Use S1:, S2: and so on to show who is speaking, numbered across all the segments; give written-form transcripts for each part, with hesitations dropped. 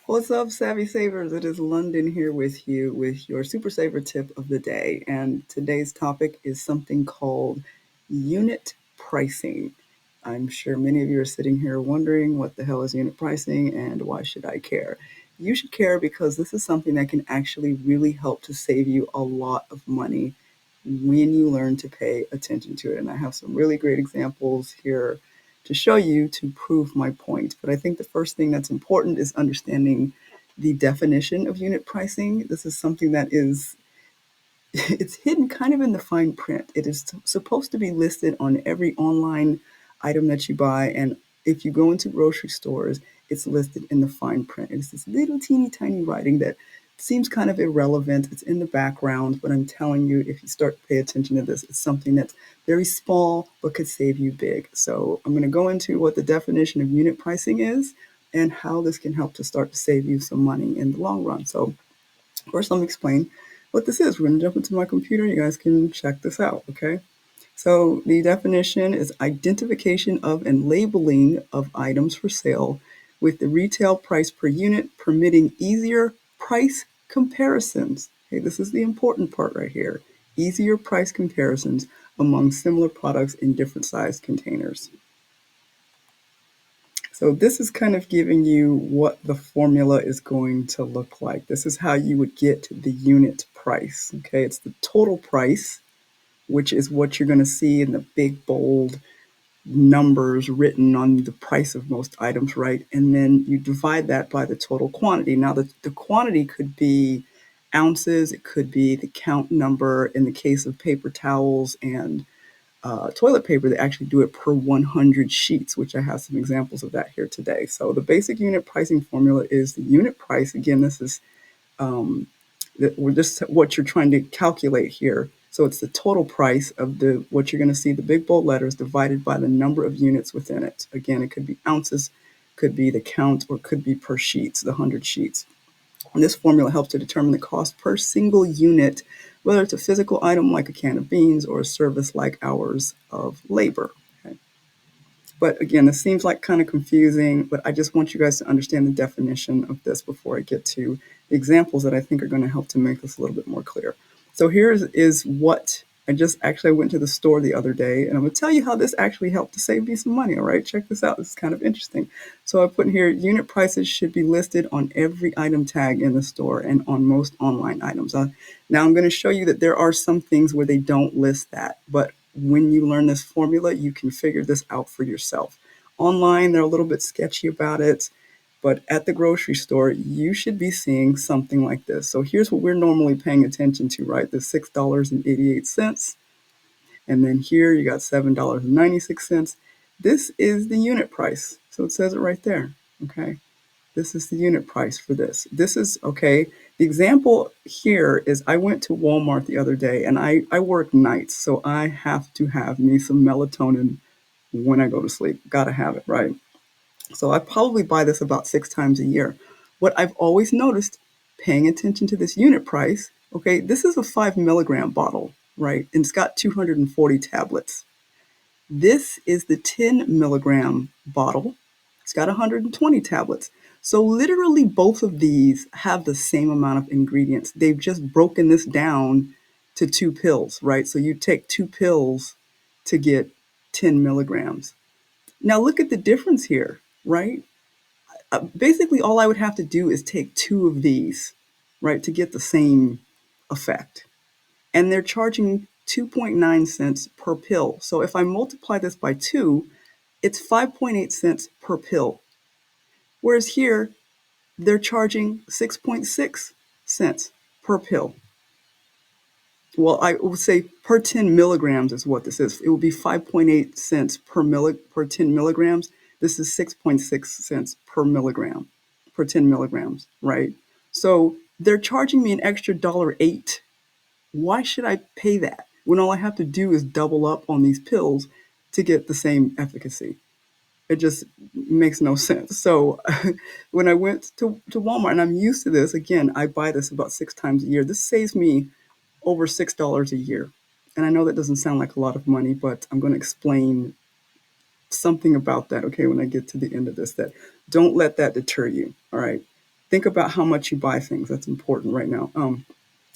S1: What's up, Savvy Savers? It is London here with you with your Super Saver tip of the day. And today's topic is something called unit pricing. I'm sure many of you are sitting here wondering what the hell is unit pricing and why should I care? You should care because this is something that can actually really help to save you a lot of money when you learn to pay attention to it. And I have some really great examples here to show you to prove my point. But I think the first thing that's important is understanding the definition of unit pricing. This is something that is it's hidden kind of in the fine print. It is supposed to be listed on every online item that you buy, and if you go into grocery stores, it's listed in the fine print. It's this little teeny tiny writing that seems kind of irrelevant. It's in the background, but I'm telling you, if you start to pay attention to this, it's something that's very small but could save you big. So I'm going to go into what the definition of unit pricing is and how this can help to start to save you some money in the long run. So first, let me explain what this is. We're going to jump into my computer. You guys can check this out, okay? So the definition is identification of and labeling of items for sale with the retail price per unit, permitting easier price comparisons. Okay, this is the important part right here. Easier price comparisons among similar products in different size containers. So this is kind of giving you what the formula is going to look like. This is how you would get the unit price. Okay, it's the total price, which is what you're going to see in the big bold numbers written on the price of most items, right? And then you divide that by the total quantity. Now, the quantity could be ounces, it could be the count number. In the case of paper towels and toilet paper, they actually do it per 100 sheets, which I have some examples of that here today. So the basic unit pricing formula is the unit price. Again, this is just what you're trying to calculate here. So it's the total price of the what you're going to see, the big bold letters divided by the number of units within it. Again, it could be ounces, could be the count, or could be per sheets, the 100 sheets. And this formula helps to determine the cost per single unit, whether it's a physical item like a can of beans or a service like hours of labor. Okay? But again, this seems like kind of confusing, but I just want you guys to understand the definition of this before I get to the examples that I think are going to help to make this a little bit more clear. So here is what I went to the store the other day, and I'm going to tell you how this actually helped to save me some money. All right, check this out. This is kind of interesting. So I put in here, unit prices should be listed on every item tag in the store and on most online items. Now I'm going to show you that there are some things where they don't list that, but when you learn this formula, you can figure this out for yourself. Online, they're a little bit sketchy about it, but at the grocery store, you should be seeing something like this. So here's what we're normally paying attention to, right? The $6.88. And then here you got $7.96. This is the unit price. So it says it right there, okay? This is the unit price for this. This is, okay, the example here is I went to Walmart the other day and I work nights, so I have to have me some melatonin when I go to sleep. Gotta have it, right? So I probably buy this about 6 times a year. What I've always noticed, paying attention to this unit price, okay, this is a 5 milligram bottle, right? And it's got 240 tablets. This is the 10 milligram bottle. It's got 120 tablets. So literally both of these have the same amount of ingredients. They've just broken this down to 2 pills, right? So you take 2 pills to get 10 milligrams. Now look at the difference here, right? Basically, all I would have to do is take 2 of these, right, to get the same effect. And they're charging 2.9 cents per pill. So if I multiply this by 2, it's 5.8 cents per pill. Whereas here, they're charging 6.6 cents per pill. Well, I would say per 10 milligrams is what this is. It would be 5.8 cents per 10 milligrams. This is 6.6 cents per milligram, per 10 milligrams, right? So they're charging me an extra $1.08. Why should I pay that when all I have to do is double up on these pills to get the same efficacy? It just makes no sense. So when I went to Walmart, and I'm used to this, again, I buy this about 6 times a year. This saves me over $6 a year. And I know that doesn't sound like a lot of money, but I'm going to explain something about that, okay, when I get to the end of this, that don't let that deter you, all right? Think about how much you buy things. That's important right now.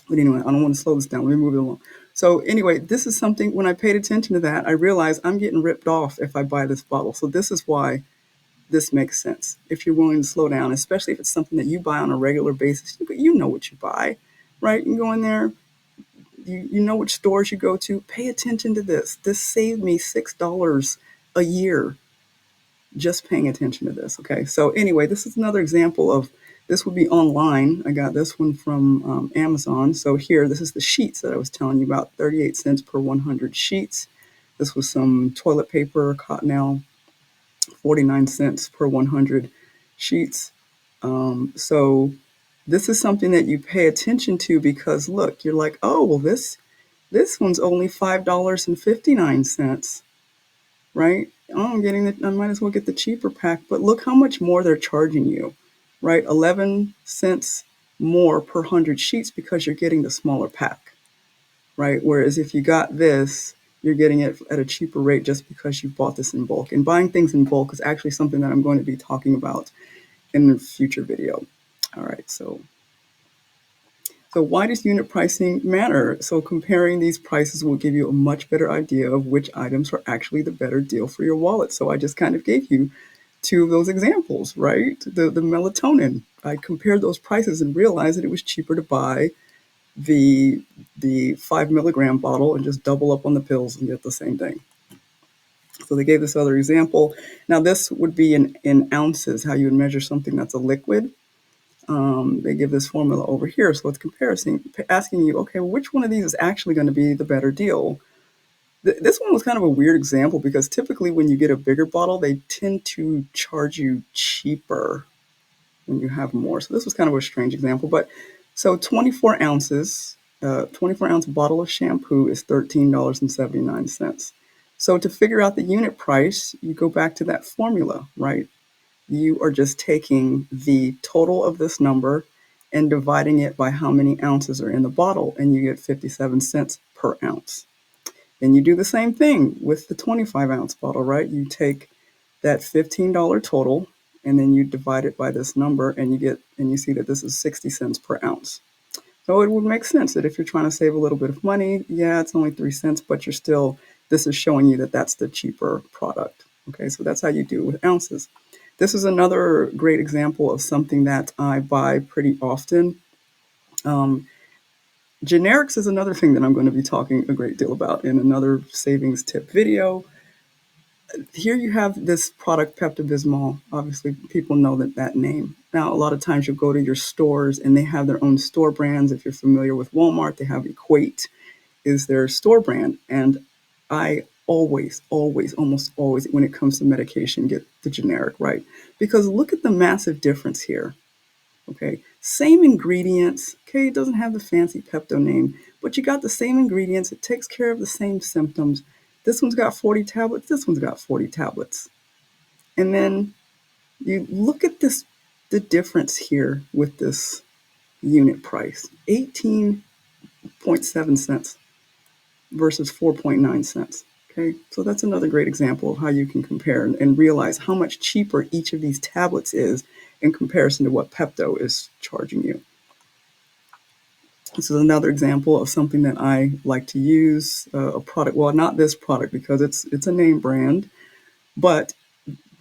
S1: But anyway, I don't want to slow this down. Let me move it along. So anyway, this is something, when I paid attention to that, I realized I'm getting ripped off if I buy this bottle. So this is why this makes sense. If you're willing to slow down, especially if it's something that you buy on a regular basis, you know what you buy, right? You go in there, you know which stores you go to. Pay attention to this. This saved me $6 a year just paying attention to this. Okay. So anyway, this is another example of, this would be online. I got this one from Amazon. So here, this is the sheets that I was telling you about, 38 cents per 100 sheets. This was some toilet paper, Cottonelle, 49 cents per 100 sheets. So this is something that you pay attention to, because look, you're like, oh, well, this one's only $5.59, right? Oh, I might as well get the cheaper pack. But look how much more they're charging you, right? 11 cents more per 100 sheets because you're getting the smaller pack, right? Whereas if you got this, you're getting it at a cheaper rate just because you bought this in bulk. And buying things in bulk is actually something that I'm going to be talking about in a future video. All right, so why does unit pricing matter? So comparing these prices will give you a much better idea of which items are actually the better deal for your wallet. So I just kind of gave you two of those examples, right? The melatonin. I compared those prices and realized that it was cheaper to buy the 5 milligram bottle and just double up on the pills and get the same thing. So they gave this other example. Now this would be in ounces, how you would measure something that's a liquid. They give this formula over here. So it's comparison, asking you, okay, well, which one of these is actually going to be the better deal? This one was kind of a weird example because typically when you get a bigger bottle, they tend to charge you cheaper when you have more. So this was kind of a strange example. But so 24 ounces, 24 ounce bottle of shampoo is $13.79. So to figure out the unit price, you go back to that formula, right? You are just taking the total of this number and dividing it by how many ounces are in the bottle, and you get 57 cents per ounce. Then you do the same thing with the 25-ounce bottle, right? You take that $15 total, and then you divide it by this number, and you see that this is 60 cents per ounce. So it would make sense that if you're trying to save a little bit of money, yeah, it's only 3 cents, but this is showing you that that's the cheaper product. Okay, so that's how you do it with ounces. This is another great example of something that I buy pretty often. Generics is another thing that I'm going to be talking a great deal about in another savings tip video. Here you have this product, Pepto-Bismol. Obviously, people know that name. Now, a lot of times you'll go to your stores and they have their own store brands. If you're familiar with Walmart, they have Equate is their store brand. And I always, almost always, when it comes to medication, get the generic, right? Because look at the massive difference here. Okay, same ingredients. Okay, it doesn't have the fancy Pepto name, but you got the same ingredients. It takes care of the same symptoms. This one's got 40 tablets. This one's got 40 tablets. And then you look at the difference here with this unit price, 18.7 cents versus 4.9 cents. Okay, so that's another great example of how you can compare and realize how much cheaper each of these tablets is in comparison to what Pepto is charging you. This is another example of something that I like to use, a product. Well, not this product because it's a name brand, but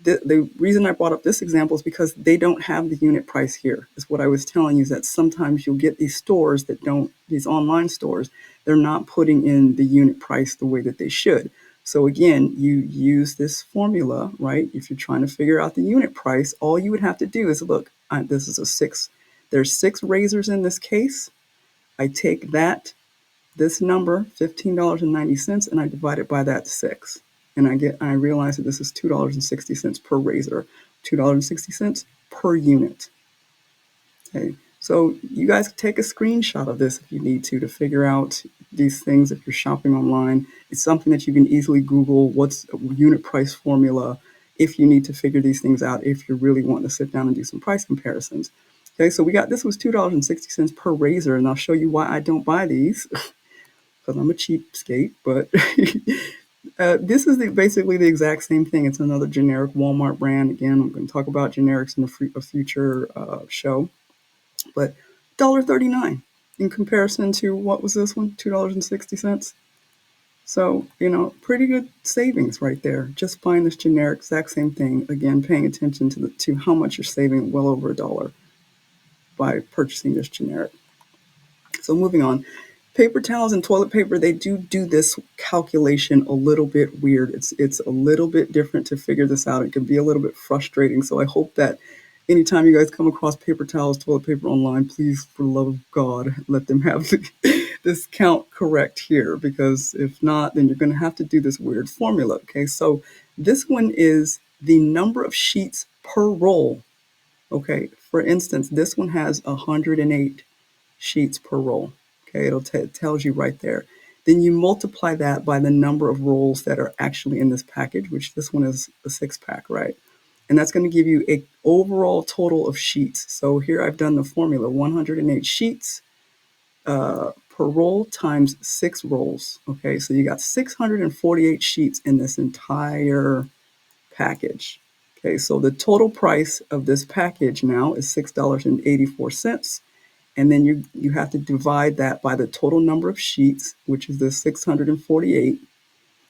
S1: the reason I brought up this example is because they don't have the unit price here. Is what I was telling you, is that sometimes you'll get these stores that don't, these online stores, they're not putting in the unit price the way that they should. So again, you use this formula, right? If you're trying to figure out the unit price, all you would have to do is look, this is there's 6 razors in this case. I take this number, $15.90, and I divide it by that 6. And I realize that this is $2.60 per razor, $2.60 per unit. Okay, so you guys take a screenshot of this if you need to figure out these things if you're shopping online. It's something that you can easily Google, what's a unit price formula, if you need to figure these things out, if you're really wanting to sit down and do some price comparisons. Okay, so this was $2.60 per razor, and I'll show you why I don't buy these, because I'm a cheapskate, but This is basically the exact same thing. It's another generic Walmart brand. Again, I'm going to talk about generics in a future show. But $1.39 in comparison to what was this one? $2.60. So, pretty good savings right there. Just buying this generic, exact same thing. Again, paying attention to how much you're saving, well over $1 by purchasing this generic. So moving on, paper towels and toilet paper, they do this calculation a little bit weird. It's a little bit different to figure this out. It can be a little bit frustrating. So I hope that anytime you guys come across paper towels, toilet paper online, please, for the love of God, let them have this count correct here, because if not, then you're going to have to do this weird formula. Okay, so this one is the number of sheets per roll. Okay, for instance, this one has 108 sheets per roll. Okay, it tells you right there. Then you multiply that by the number of rolls that are actually in this package, which this one is a 6-pack, right? And that's going to give you an overall total of sheets. So here I've done the formula: 108 sheets per roll times 6 rolls. Okay, so you got 648 sheets in this entire package. Okay, so the total price of this package now is $6.84. And then you have to divide that by the total number of sheets, which is the 648.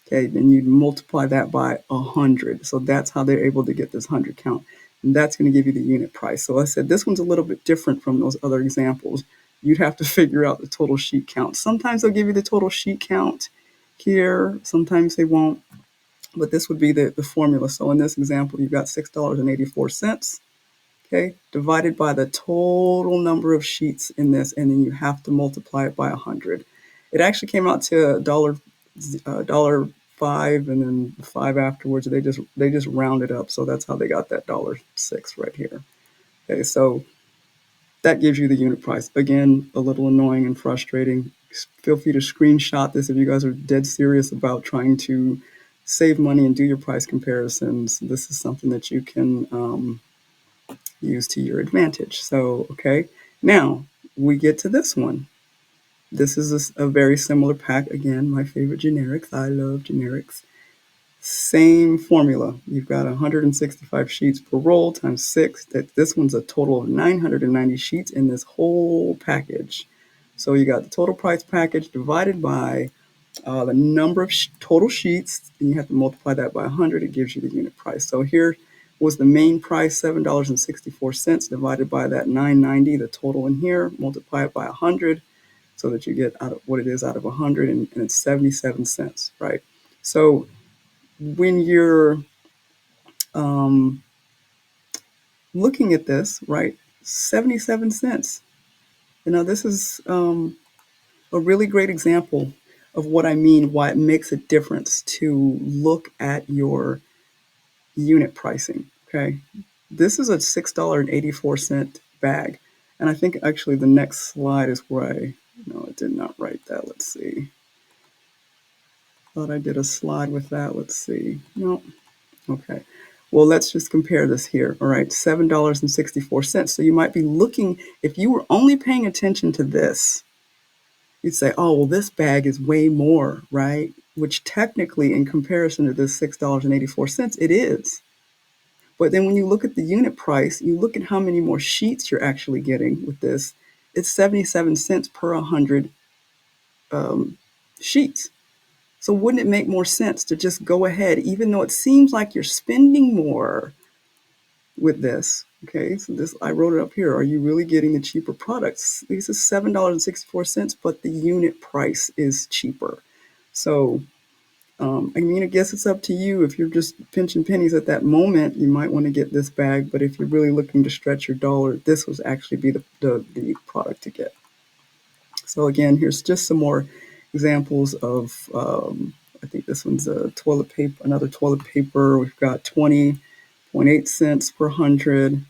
S1: Okay, then you multiply that by 100. So that's how they're able to get this 100 count. And that's going to give you the unit price. So I said this one's a little bit different from those other examples. You'd have to figure out the total sheet count. Sometimes they'll give you the total sheet count here. Sometimes they won't. But this would be the formula. So in this example, you've got $6.84. Okay, divided by the total number of sheets in this, and then you have to multiply it by 100. It actually came out to $1.05, and then 5 afterwards. They just rounded up, so that's how they got that $1.06 right here. Okay, so that gives you the unit price. Again, a little annoying and frustrating. Feel free to screenshot this if you guys are dead serious about trying to save money and do your price comparisons. This is something that you can use to your advantage. So, okay, now we get to this one. This is a very similar pack. Again, my favorite generics. I love generics. Same formula. You've got 165 sheets per roll times 6. This one's a total of 990 sheets in this whole package. So you got the total price package divided by the number of total sheets, and you have to multiply that by 100. It gives you the unit price. So here was the main price, $7.64, divided by that 990, the total in here, multiply it by 100, so that you get out of what it is out of 100, and it's 77 cents, right? So when you're looking at this, right, 77 cents. This is a really great example of what I mean, why it makes a difference to look at your unit pricing. Okay, this is a $6.84 bag, and I think actually the next slide is where no, it did not write that. Let's see. Thought I did a slide with that. Let's see. No. Okay. Well, let's just compare this here. All right, $7.64. So you might be looking, if you were only paying attention to this, you'd say, oh, well, this bag is way more, right? Which technically, in comparison to this $6.84, it is. But then when you look at the unit price, you look at how many more sheets you're actually getting with this, it's 77 cents per 100 sheets. So wouldn't it make more sense to just go ahead, even though it seems like you're spending more with this? Okay, so this, I wrote it up here. Are you really getting the cheaper products? This is $7.64, but the unit price is cheaper. So I guess it's up to you. If you're just pinching pennies at that moment, you might want to get this bag. But if you're really looking to stretch your dollar, this would actually be the product to get. So again, here's just some more examples of, I think this one's a toilet paper, another toilet paper. We've got 20.8 cents per 100.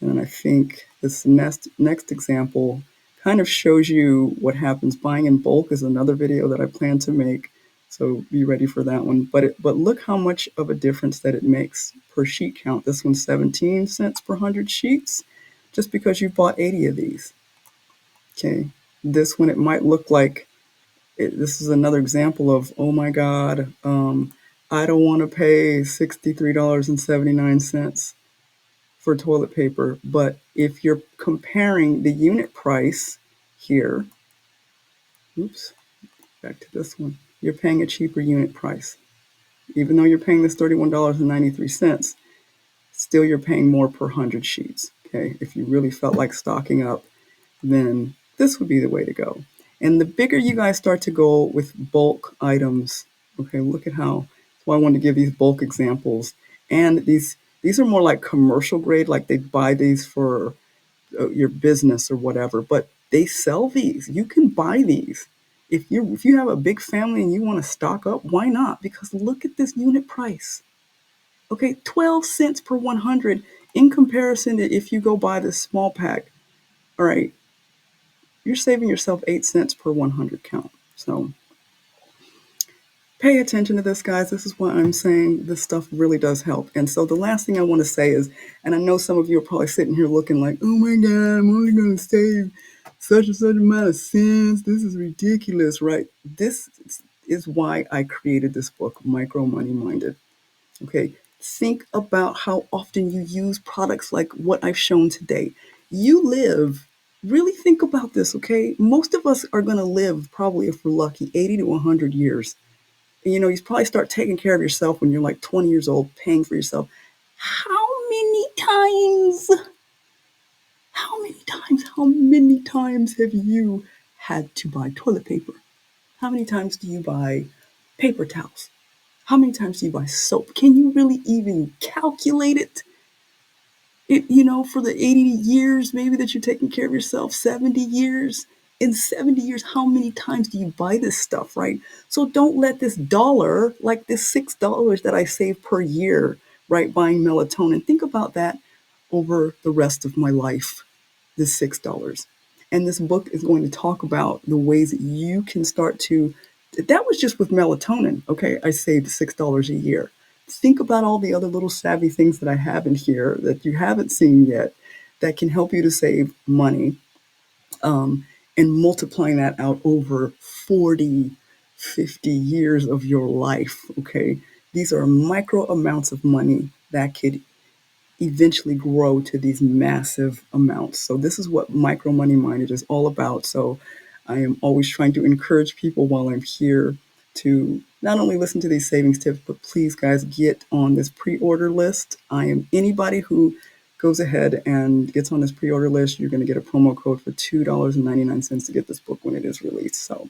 S1: And I think this next example kind of shows you what happens. Buying in bulk is another video that I plan to make. So be ready for that one. But look how much of a difference that it makes per sheet count. This one's 17 cents per 100 sheets, just because you bought 80 of these. Okay. This one, it might look like This is another example of, oh my God, I don't want to pay $63.79 for toilet paper. But if you're comparing the unit price here, oops, back to this one, you're paying a cheaper unit price. Even though you're paying this $31.93, still you're paying more per 100 sheets. Okay, if you really felt like stocking up, then this would be the way to go. And the bigger you guys start to go with bulk items, okay, look at how, that's why I wanted to give these bulk examples. And these are more like commercial grade, like they buy these for your business or whatever, but they sell these. You can buy these. If you have a big family and you want to stock up, why not? Because look at this unit price. Okay, 12 cents per 100 in comparison to if you go buy this small pack. All right, you're saving yourself 8 cents per 100 count. So pay attention to this, guys. This is why I'm saying this stuff really does help. And so the last thing I want to say is, and I know some of you are probably sitting here looking like, oh my God, I'm only going to save such and such amount of cents. This is ridiculous, right? This is why I created this book, Micro Money Minded. Okay, think about how often you use products like what I've shown today. Really think about this, okay? Most of us are going to live, probably if we're lucky, 80 to 100 years. And, you probably start taking care of yourself when you're like 20 years old, paying for yourself. How many times, how many times have you had to buy toilet paper? How many times do you buy paper towels? How many times do you buy soap? Can you really even calculate it? For the 80 years maybe that you're taking care of yourself, 70 years. In 70 years, how many times do you buy this stuff, right? So don't let this dollar, like this $6 that I save per year, right, buying melatonin, think about that over the rest of my life, this $6. And this book is going to talk about the ways that you can start to, that was just with melatonin. Okay, I saved $6 a year. Think about all the other little savvy things that I have in here that you haven't seen yet that can help you to save money, and multiplying that out over 40, 50 years of your life. Okay, these are micro amounts of money that could eventually grow to these massive amounts. So this is what Micro Money Minded is all about. So I am always trying to encourage people while I'm here to not only listen to these savings tips, but please, guys, get on this pre-order list. I am anybody who goes ahead and gets on this pre-order list, you're going to get a promo code for $2.99 to get this book when it is released. So